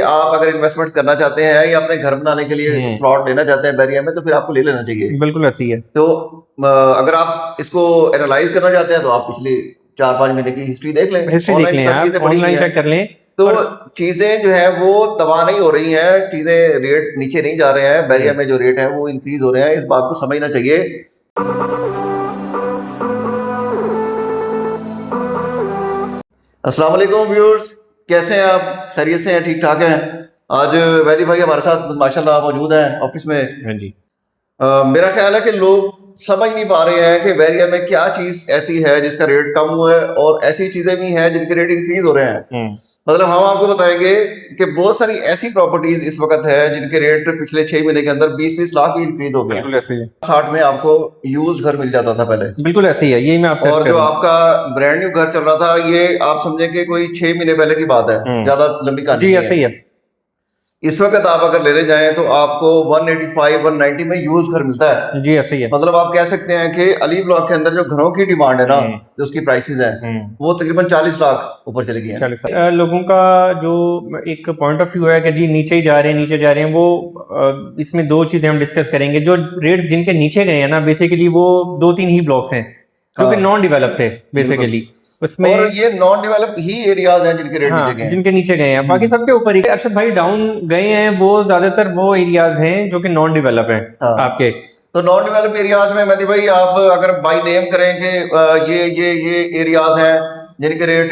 आप अगर इन्वेस्टमेंट करना चाहते हैं या अपने घर बनाने के लिए प्लॉट लेना चाहते हैं बैरिया में, तो फिर आपको ले लेना चाहिए। बिल्कुल ऐसी है। तो अगर आप इसको एनालाइज करना चाहते हैं तो आप पिछले 4-5 महीने की हिस्ट्री देख लें, हिस्ट्री देख लें, आप ऑनलाइन चेक कर लें। तो चीजें जो है वो तबाह नहीं हो रही हैं, चीजें रेट नीचे नहीं जा रहे हैं, बैरिया में जो रेट है वो इंक्रीज हो रहे हैं। इस बात को समझना चाहिए। अस्सलाम वालेकुम व्यूअर्स, कैसे हैं आप? खैरियत से हैं? ठीक ठाक हैं? आज वैदी भाई हमारे साथ माशाल्लाह मौजूद हैं ऑफिस में। हाँ जी। मेरा ख्याल है कि लोग समझ नहीं पा रहे हैं कि बैरिया में क्या चीज ऐसी है जिसका रेट कम हुआ है, और ऐसी चीजें भी हैं जिनके रेट इंक्रीज हो रहे हैं। मतलब हम आपको बताएंगे कि बहुत सारी ऐसी प्रॉपर्टीज इस वक्त है जिनके रेट पिछले 6 महीने के अंदर 20-20 लाख भी इंक्रीज हो गए। बिल्कुल ऐसे ही है। 60 में आपको यूज घर मिल जाता था पहले। बिल्कुल ऐसे ही है, यही मैं आपसे। और जो आपका ब्रांड न्यू घर चल रहा था, ये आप समझे कि कोई 6 महीने पहले की बात है, ज्यादा लंबी कहानी जी ऐसे ही है। इस वक्त आप अगर लेने जाएं तो आपको 185-190 में यूज घर मिलता है। जी ऐसे ही है। मतलब आप कह सकते हैं कि अली ब्लॉक के अंदर जो घरों की डिमांड है ना, जो उसकी प्राइसेस हैं, वो तकरीबन 40 लाख ऊपर चली गई हैं। लोगों का जो एक पॉइंट ऑफ व्यू है कि जी नीचे ही जा रहे हैं, नीचे जा रहे हैं, वो इसमें दो चीजें हम डिस्कस करेंगे। जो रेट जिनके नीचे गए हैं ना, बेसिकली वो 2-3 ही ब्लॉक्स हैं जो कि नॉन डेवलप थे बेसिकली उसमें, और ये नॉन डेवलप ही एरियाज हैं जिनके रेट नीचे गए हैं, जिनके नीचे गए हैं। बाकी सबके ऊपर ही अरशद भाई डाउन गए हैं, वो ज्यादातर वो एरियाज हैं जो कि नॉन डेवलप हैं। आपके तो नॉन डेवलप एरियाज में मेहदी भाई आप अगर बाई नेम करें कि ये एरियाज हैं जिनके रेट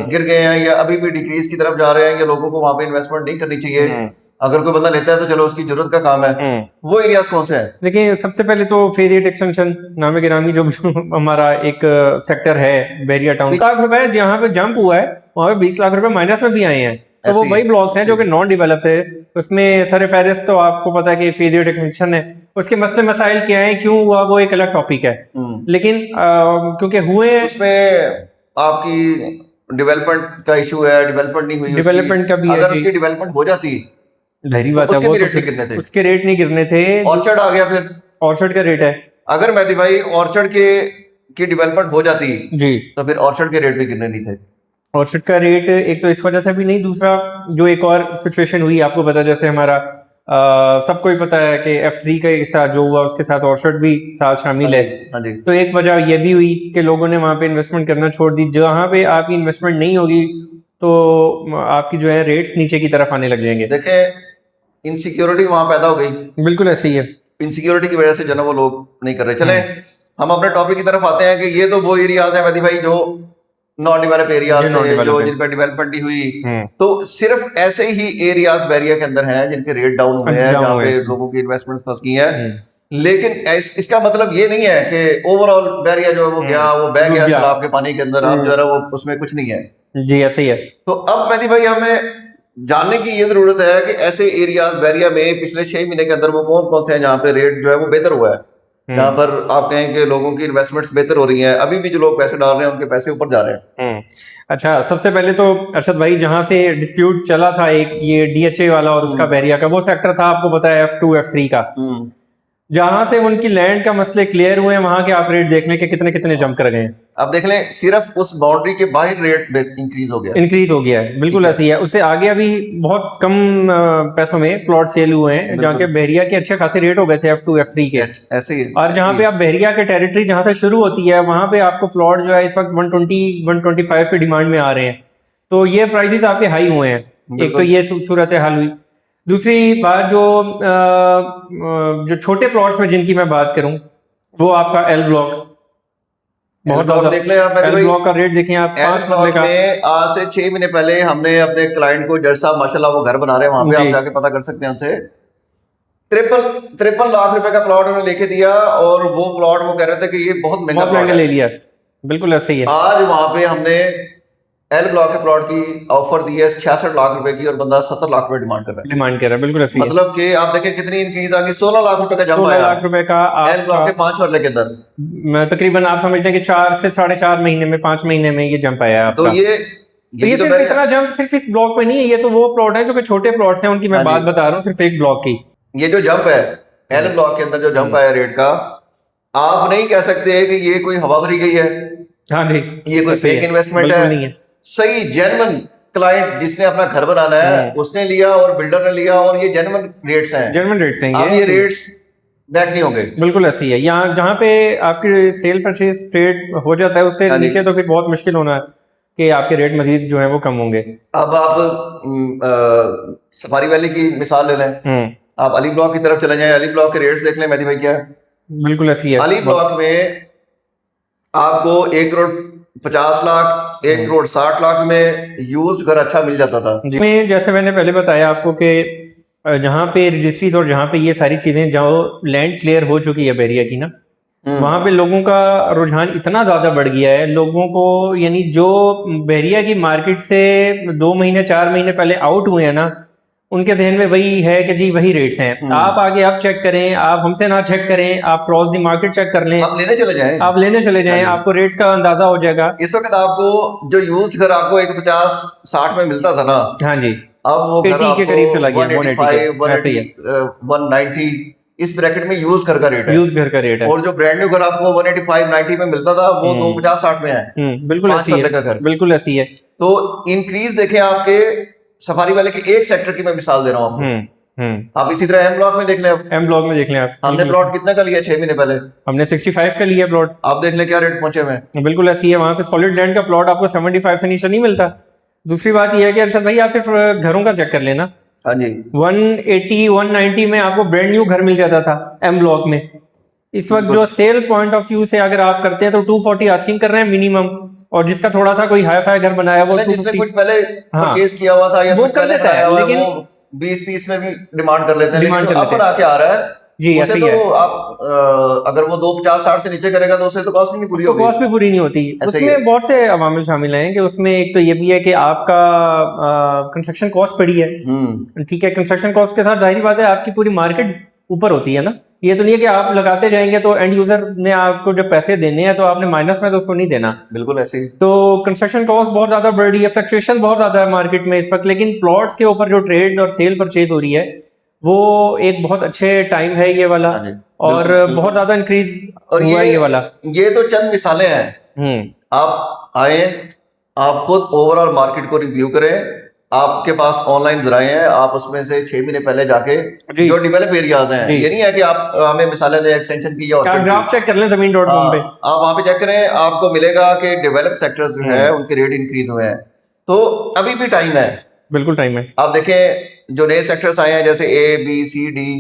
गिर गए हैं या अभी भी डिक्रीज की तरफ जा रहे हैं, या लोगों को वहां पे इन्वेस्टमेंट नहीं करनी चाहिए, अगर कोई बंदा लेता है तो चलो उसकी जरूरत का काम है, वो एरियाज कौन से हैं? देखिए, सबसे पहले तो फेज 8 एक्सटेंशन नाम गिरामी जो हमारा एक सेक्टर है बैरिया टाउन, 1 लाख रुपए जहाँ पे जंप हुआ है वहां पे 20 लाख रुपए माइनस में भी आए हैं। तो वो वही ब्लॉक्स हैं जो कि नॉन डेवलप है। उसमें सर फहरिस्त तो आपको पता है कि फेज 8 एक्सटेंशन है, उसके मसले मसाइल क्या है, क्यों हुआ, वो एक अलग टॉपिक है। लेकिन क्योंकि हुए उसमें आपकी डेवलपमेंट का इशू है, डेवलपमेंट नहीं हुई, डेवलपमेंट का भी है। अगर उसकी डेवलपमेंट हो जाती धैर्य बात है, वो तो उसके रेट नहीं गिरने थे। ऑर्चर्ड आ गया, फिर ऑर्चर्ड का रेट है। अगर मेहदी भाई ऑर्चर्ड की डेवलपमेंट हो जाती जी, तो फिर ऑर्चर्ड के रेट भी गिरने नहीं थे। ऑर्चर्ड का रेट एक तो इस वजह से भी नहीं, दूसरा जो एक और सिचुएशन हुई आपको पता, जैसे हमारा सबको ही पता है कि F3 के साथ जो हुआ उसके साथ ऑर्चर्ड भी साथ शामिल है। तो एक वजह ये भी हुई कि लोगों ने वहां पे इन्वेस्टमेंट करना छोड़ दी। जहां पे आपकी इन्वेस्टमेंट नहीं होगी तो आपकी जो है रेट्स नीचे की तरफ आने लग जाएंगे। देखें, इनसिक्योरिटी वहां पैदा हो गई। बिल्कुल ऐसे ही है। इनसिक्योरिटी की वजह से जो ना वो लोग नहीं कर रहे। चले हम अपने टॉपिक की तरफ आते हैं कि ये तो वो एरियाज है मेहदी भाई जो नॉन डेवलप एरियाज थे, जो जिन पे डेवलपमेंट नहीं हुई। तो सिर्फ ऐसे ही एरियाज बैरिया के अंदर हैं जिनके रेट डाउन हुए हैं, जहाँ पे लोगों की इन्वेस्टमेंट्स फंस गई हैं। लेकिन इसका मतलब ये नहीं है कि ओवरऑल बैरिया जो है वो गया, वो बह गया सैलाब के पानी के अंदर, अब जो है ना वो उसमें कुछ नहीं है। जी ऐसे ही है। तो अब मेहदी भाई हमें जानने की ये जरूरत है कि ऐसे एरियाज बैरिया में पिछले 6 महीने के अंदर वो कौन कौन से हैं जहाँ पे रेट जो है वो बेहतर हुआ है, जहाँ पर आप कहें कि लोगों की इन्वेस्टमेंट्स बेहतर हो रही हैं, अभी भी जो लोग पैसे डाल रहे हैं उनके पैसे ऊपर जा रहे हैं। अच्छा, सबसे पहले तो अरशद भाई जहाँ से डिस्प्यूट चला था एक ये DHA वाला और उसका बैरिया का, वो सेक्टर था आपको पता है F2 F3 का। जहां से उनकी लैंड का मसले क्लियर हुए हैं, वहां के आप रेट देख लें कि कितने कितने जंप कर गए हैं। अब देख लें, सिर्फ उस बाउंड्री के बाहर रेट इंक्रीज हो गया है। बिल्कुल ऐसे ही है। उससे आगे अभी बहुत कम पैसों में प्लॉट सेल हुए हैं, जहाँ के बहरिया के अच्छे खासे रेट हो गए थे F2 F3 के। ऐसे ही। और जहाँ पे आप बहरिया के टेरिटरी जहाँ से शुरू होती है, वहां पे आपको प्लॉट जो है इस वक्त 120-125 की डिमांड में आ रहे हैं। तो ये प्राइसेस आपके हाई हुए हैं। एक तो ये सूरत हाल हुई। दूसरी बात, जो छोटे प्लॉट्स में जिनकी मैं बात करूं, वो आपका L ब्लॉक बहुत ज्यादा देख लें आप। L ब्लॉक का रेट देखें आप, 5 मरले का। आज से 6 महीने पहले हमने अपने क्लाइंट को, जज साहब माशाल्लाह वो घर बना रहे हैं, वहां पे आप जाके पता कर सकते हैं उनसे, 53 लाख रुपए का प्लॉट उन्होंने लेके दिया, और वो प्लॉट वो कह रहे थे कि ये बहुत महंगा ले लिया। बिल्कुल ऐसे ही है। आज वहां पे हमने L ब्लॉक के प्लॉट की ऑफर दी है 66 लाख रुपए की, और बंदा 70 लाख रुपए डिमांड कर रहा है। बिल्कुल ऐसे ही। मतलब कि आप देखें कितनी इंक्रीज आ गई, 16 लाख रुपए का जंप आया। 16 लाख रुपए का L ब्लॉक के 5 मरले के अंदर तकरीबन आप समझते हैं कि 4 से 4.5 महीने में, 5 महीने में ये जंप आया आपका। तो ये सिर्फ इतना जंप सिर्फ इस ब्लॉक पे नहीं है, ये तो वो प्लॉट है जो कि छोटे प्लॉट्स हैं, उनकी मैं बात बता रहा हूँ, सिर्फ एक ब्लॉक की। ये जो जंप है L ब्लॉक के अंदर, जो जंप आया रेट का, आप नहीं कह सकते कि ये कोई हवा भरी गई है। हाँ जी, ये कोई फेक इन्वेस्टमेंट है। सही जेन्युइन क्लाइंट जिसने अपना घर बनाना है उसने लिया और बिल्डर ने लिया, और ये जेन्युइन रेट्स हैं, जेन्युइन रेट्स हैं अब ये रेट्स बैक नहीं होंगे। बिल्कुल ऐसी है। यहाँ जहाँ पे आपकी सेल परचेज ट्रेड हो जाता है उससे नीचे तो फिर बहुत मुश्किल होना है कि आपके रेट मजीद जो है वो कम होंगे। अब आप सफारी वैली की मिसाल ले लें, आप अली ब्लॉक की तरफ चले जाएं, अली ब्लॉक के रेट्स देख लें मेहदी भाई क्या है। बिल्कुल ऐसी है। अली ब्लॉक में आपको 1,50,00,000 1,60,00,000 में यूज्ड घर अच्छा मिल जाता था। में जैसे मैंने पहले बताया आपको कि जहाँ पे रजिस्ट्रीज और जहाँ पे ये सारी चीजें जहाँ लैंड क्लियर हो चुकी है बैरिया की ना, वहाँ पे लोगों का रुझान इतना ज्यादा बढ़ गया है लोगों को, यानी जो बैरिया की मार्केट से 2 महीने 4 महीने पहले आउट हुए हैं ना, उनके जहन में वही है कि जी वही रेट्स हैं। आप आगे आप चेक करें, आप हमसे ना चेक करें, आप क्रॉस दी मार्केट चेक कर लें, आप लेने चले जाएं, आप लेने चले जाएं, आपको रेट्स का अंदाजा हो जाएगा। इस वक्त आपको जो यूज्ड घर आपको 1,50,60 में मिलता था ना, हाँ जी, अब वो घर 80 के करीब चला गया, 185, 190 इस ब्रैकेट में यूज घर का रेट है, यूज घर का रेट है। और जो ब्रांड न्यू घर आपको 185, 90 में मिलता था वो 250-60 में है। बिल्कुल ऐसी है, बिल्कुल ऐसी है। तो इंक्रीज देखें आपके सफारी वाले के एक सेक्टर की मैं मिसाल दे रहा हूँ आपको। आप इसी तरह एम ब्लॉक में देख लें, एम ब्लॉक में देख लें आप, हमने प्लॉट कितने का लिया 6 महीने पहले, हमने 65 का लिया प्लॉट। आप देख लें क्या रेट पहुंचे हुए। बिल्कुल ऐसी है, वहां पे सॉलिड लैंड का प्लॉट आपको 75 से नीचे नहीं मिलता। दूसरी बात यह है कि अरशद भाई आप सिर्फ घरों का चेक कर लेना, हाँ जी, 180 190 में आपको ब्रांड न्यू घर मिल जाता था एम ब्लॉक में। इस वक्त जो सेल पॉइंट ऑफ व्यू से अगर आप करते हैं तो 240 आस्किंग कर रहे हैं मिनिमम, और जिसका थोड़ा सा कोई हाई फाई घर बनाया वो जिसने कुछ पहले परचेज किया हुआ था या वो कुछ कर पहले लेता है, बनाया हुआ है, लेकिन वो 20-30 में भी डिमांड कर लेते हैं, डिमांड लेकिन कर अब लेते बना के आ रहा है जी, उसे ऐसे तो ही है। आप अगर वो 250-60 से नीचे करेगा तो उसे तो कॉस्ट भी नहीं पूरी उसको होगी, कॉस्ट भी पूरी नहीं होती। ऐसे ही है। उसमें बहुत से अवामिल शामिल हैं कि उसमें एक तो ये भी है कि आपका कंस्ट्रक्शन कॉस्ट पड़ी है, ठीक है। कंस्ट्रक्शन कॉस्ट के साथ जाहिर बात है आपकी पूरी मार्केट ऊपर होती है ना, ये तो नहीं है कि आप लगाते जाएंगे तो एंड यूजर ने आपको जब पैसे देने हैं तो आपने माइनस में तो उसको नहीं देना, बिल्कुल ऐसे ही। तो कंस्ट्रक्शन कॉस्ट बहुत ज्यादा बढ़ रही है, फ्लक्चुएशन बहुत ज्यादा है मार्केट में इस वक्त। लेकिन प्लॉट्स के ऊपर जो ट्रेड और सेल परचेज हो रही है वो एक बहुत अच्छे टाइम है ये वाला, और बहुत ज्यादा इंक्रीज हुआ है ये वाला। ये तो चंद मिसालें हैं, आप आए, आप खुद ओवरऑल मार्केट को रिव्यू करें, आपके पास ऑनलाइन जराए हैं, आप उसमें से 6 महीने पहले जाके जो डेवलप एरियाज हैं, ये नहीं है कि आप हमें मिसालें दें एक्सटेंशन की या ग्राफ चेक कर लें ज़मीन.com पे, आप वहां पे चेक करें, आपको मिलेगा कि डेवलप सेक्टर्स जो है उनके रेट इंक्रीज हुए हैं। तो अभी भी टाइम है, बिल्कुल टाइम है। आप देखें जो नए सेक्टर्स आए हैं जैसे ए बी सी डी,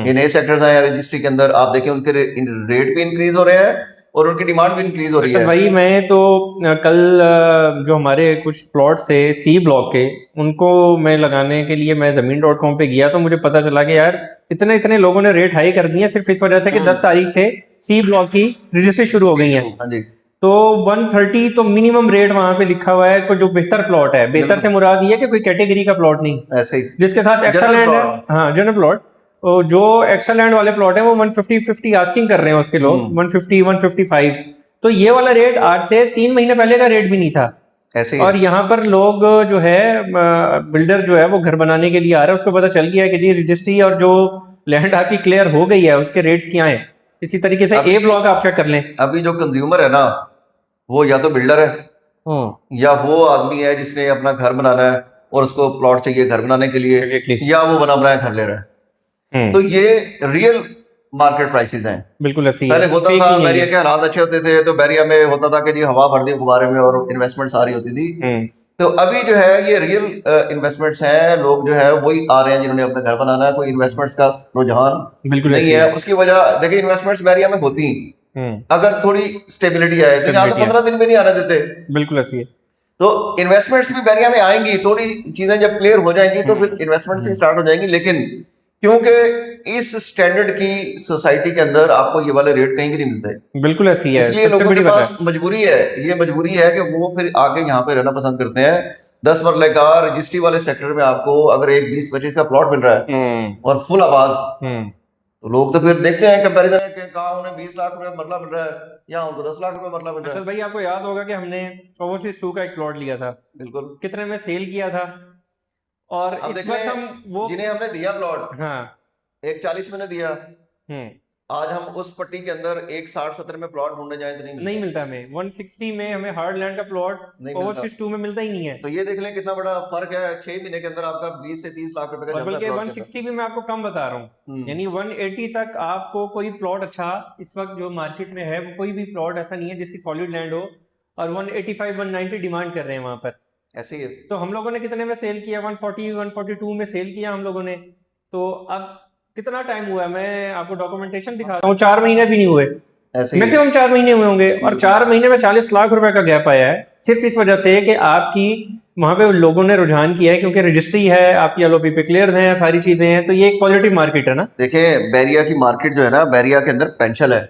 ये नए सेक्टर्स आए हैं रजिस्ट्री के अंदर, आप देखें उनके रेट भी इंक्रीज हो रहे हैं और उनकी डिमांड भी इंक्रीज हो रही है। भाई मैं तो कल जो हमारे कुछ प्लॉट थे सी ब्लॉक के, उनको मैं लगाने के लिए मैं ज़मीन.com पे गया तो मुझे पता चला कि यार इतने इतने लोगों ने रेट हाई कर दिए सिर्फ इस वजह से कि 10 तारीख से सी ब्लॉक की रजिस्ट्री शुरू हो गई है। हाँ जी, तो 130 तो मिनिमम रेट वहां पे लिखा हुआ है। कोई जो बेहतर प्लॉट है, बेहतर से मुराद ये है कि कोई कैटेगरी का प्लॉट नहीं, ऐसे ही जिसके साथ एक्स्ट्रा लैंड है, हाँ जनरल प्लॉट, जो एक्स्ट्रा लैंड वाले प्लॉट है वो 150 आस्किंग कर रहे हैं उसके लोग, 150 155। तो ये वाला रेट आज से 3 महीने पहले का रेट भी नहीं था ऐसे ही। और यहाँ पर लोग जो है बिल्डर जो है वो घर बनाने के लिए आ रहा है, उसको पता चल गया है कि जी रजिस्ट्री और जो लैंड आपकी क्लियर हो गई है उसके रेट्स क्या हैं। इसी तरीके से ए ब्लॉक आप चेक कर लें। अभी जो कंज्यूमर है ना, वो या तो बिल्डर है या वो आदमी है जिसने अपना घर बनाना है और उसको प्लॉट चाहिए घर बनाने के लिए, या वो बना बनाया घर ले रहा है। तो ये रियल मार्केट प्राइसेस हैं। बिल्कुल ऐसी पहले होता था बैरिया के हालात अच्छे होते थे तो बैरिया में होता था कि जी हवा भर दी गुब्बारे में और इन्वेस्टमेंट सारी होती थी। तो अभी जो है ये रियल इन्वेस्टमेंट्स हैं, लोग जो है वही आ रहे हैं जिन्होंने अपना घर बनाना है, कोई इन्वेस्टमेंट्स का रुझान बिल्कुल नहीं है। उसकी वजह देखिए इन्वेस्टमेंट्स बैरिया में होती अगर थोड़ी स्टेबिलिटी आए तो यहाँ तो 15 दिन में नहीं आने देते। बिल्कुल ऐसी है। तो इन्वेस्टमेंट्स भी बैरिया में आएंगी, थोड़ी चीजें जब क्लियर हो जाएंगी तो फिर इन्वेस्टमेंट्स भी स्टार्ट हो जाएंगी। लेकिन क्योंकि इस स्टैंडर्ड की सोसाइटी के अंदर आपको ये वाले रेट कहीं भी नहीं मिलते, बिल्कुल ऐसी है। इसलिए लोगों के पास मजबूरी है, ये मजबूरी है कि वो फिर आगे यहाँ पे रहना पसंद करते हैं। 10 मरले का रजिस्ट्री वाले सेक्टर में आपको अगर एक 20-25 का प्लॉट मिल रहा है और फुल आबाद, तो लोग तो फिर देखते हैं कंपैरिजन है कि कहाँ उन्हें 20 लाख रुपए मरला मिल रहा है या उनको 10 लाख रुपए मरला मिल रहा है। भाई आपको याद होगा कि हमने ओवरसीज 2 का एक प्लॉट लिया था, बिल्कुल, कितने में सेल किया था, और इस वक्त हम वो जिन्हें हमने दिया प्लॉट, हाँ 140 में दिया, आज हम उस पट्टी के अंदर एक 60-70 में प्लॉट ढूंढने जाए तो नहीं मिलता हमें। 160 में हमें हार्ड लैंड का प्लॉट नहीं ओवरसीज 2 में मिलता ही नहीं है। तो ये देख लें कितना बड़ा फर्क है, 6 महीने के अंदर आपका 20 से 30 लाख रुपए का और जंप है बल्कि प्लॉट के 160 भी मैं आपको कम बता रहा हूँ, यानी 180 तक आपको कोई प्लॉट अच्छा इस वक्त जो मार्केट में है वो कोई भी प्लॉट ऐसा नहीं है जिसकी सॉलिड लैंड हो, और 185 190 डिमांड कर रहे हैं वहां पर। ऐसे ही है। तो हम लोगों ने कितने में सेल किया? 140 142 में सेल किया हम लोगों ने। तो अब कितना टाइम हुआ है, मैं आपको डॉक्यूमेंटेशन दिखाता हूँ, 4 महीने भी नहीं हुए, ऐसे ही है। मैक्सिमम 4 महीने हुए होंगे, और 4 महीने में 40 लाख रुपए का गैप आया है, सिर्फ इस वजह से कि आपकी वहां पे लोगों ने रुझान किया है, क्योंकि रजिस्ट्री है आपकी, एलओपी पे क्लियर हैं, सारी चीजें हैं, तो ये एक पॉजिटिव मार्केट है ना। देखिए बैरिया की मार्केट जो है ना, बैरिया के अंदर पोटेंशियल है,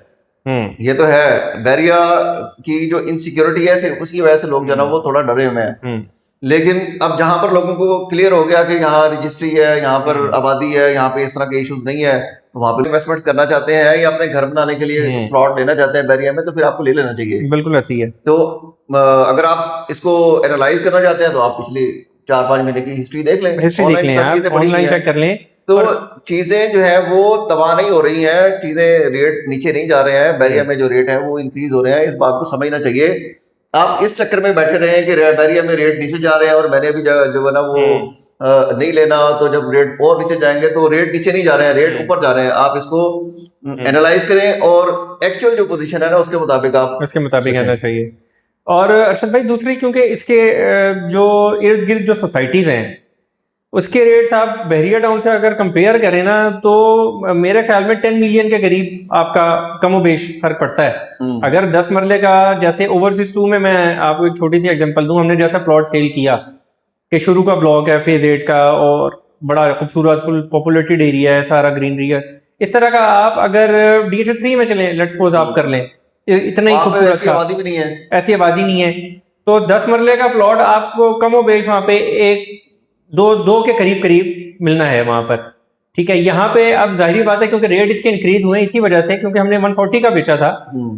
ये तो है। बैरिया की जो इनसिक्योरिटी है सिर्फ उसकी वजह से लोग जो है ना वो थोड़ा डरे हुए हैं। लेकिन अब जहां पर लोगों को क्लियर हो गया कि यहाँ रजिस्ट्री है, यहाँ पर आबादी है, यहाँ पे इस तरह के इश्यूज नहीं है, तो वहां पे इन्वेस्टमेंट करना चाहते हैं या अपने घर बनाने के लिए प्लॉट लेना चाहते हैं बैरिया में, तो फिर आपको ले लेना चाहिए। बिल्कुल ऐसी है। तो अगर आप इसको एनालाइज करना चाहते हैं तो आप पिछले 4-5 महीने की हिस्ट्री देख लें, हिस्ट्री देख लें, आप ऑनलाइन चेक कर लें। तो चीजें जो है वो तबाह नहीं हो रही हैं, चीजें रेट नीचे नहीं जा रहे हैं, बैरिया में जो रेट है वो इंक्रीज हो रहे हैं। इस बात को समझना चाहिए। आप इस चक्कर में बैठे रहे हैं कि बैरिया में रेट नीचे जा रहे हैं और मैंने भी जो है ना वो नहीं लेना, तो जब रेट और नीचे जाएंगे तो रेट नीचे नहीं जा रहे हैं, रेट ऊपर जा रहे हैं। आप इसको एनालाइज करें और एक्चुअल जो पोजीशन है ना उसके मुताबिक आप उसके मुताबिक आना चाहिए। और अरशद भाई दूसरी, क्योंकि इसके जो इर्द गिर्द जो सोसाइटीज हैं उसके रेट्स आप बहरिया टाउन से अगर कंपेयर करें ना, तो मेरे ख्याल में 10 मिलियन के करीब आपका कमोबेश फर्क पड़ता है। अगर 10 मरले का, जैसे ओवरसीज 2 में मैं आपको एक छोटी सी एग्जांपल दूं, हमने जैसा प्लॉट सेल किया कि शुरू का ब्लॉक है फेज 8 का और बड़ा खूबसूरत फुल पॉपुलेटेड एरिया है, सारा ग्रीनरी है, इस तरह का आप अगर DH3 में चलें, लेट्स सपोज आप कर लें, इतना ही खूबसूरत ऐसी आबादी भी नहीं है, ऐसी आबादी नहीं है, तो 10 मरले का प्लॉट आपको कमोबेश वहां पे एक दो के करीब करीब मिलना है वहां पर। ठीक है, यहाँ पे अब जाहिर बात है क्योंकि रेट इसके इंक्रीज हुए इसी वजह से, क्योंकि हमने 140 का बेचा था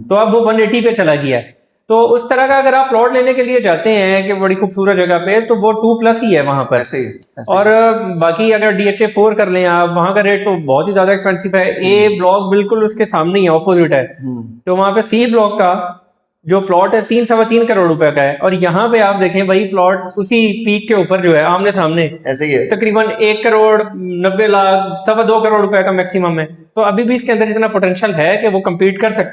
तो अब वो 180 पे चला गया है। तो उस तरह का अगर आप प्लॉट लेने के लिए जाते हैं कि बड़ी खूबसूरत जगह पे, तो वो 2+ ही है वहां पर। ऐसे और बाकी अगर DHA 4 कर लें आप, वहां का रेट तो बहुत ही ज्यादा एक्सपेंसिव है। ए ब्लॉक बिल्कुल उसके सामने ही ऑपोजिट है, तो वहां पे सी ब्लॉक का जो प्लॉट है 3-3.25 करोड़ रुपए का है, और यहाँ पे आप देखें वही प्लॉट उसी पीक के ऊपर जो है आमने सामने ऐसे ही है, तकरीबन 1 करोड़ 90 लाख 2.25 करोड़ रुपए का मैक्सिमम है। तो अभी भी इसके अंदर इतना पोटेंशियल है कि वो कम्पीट कर सकता है।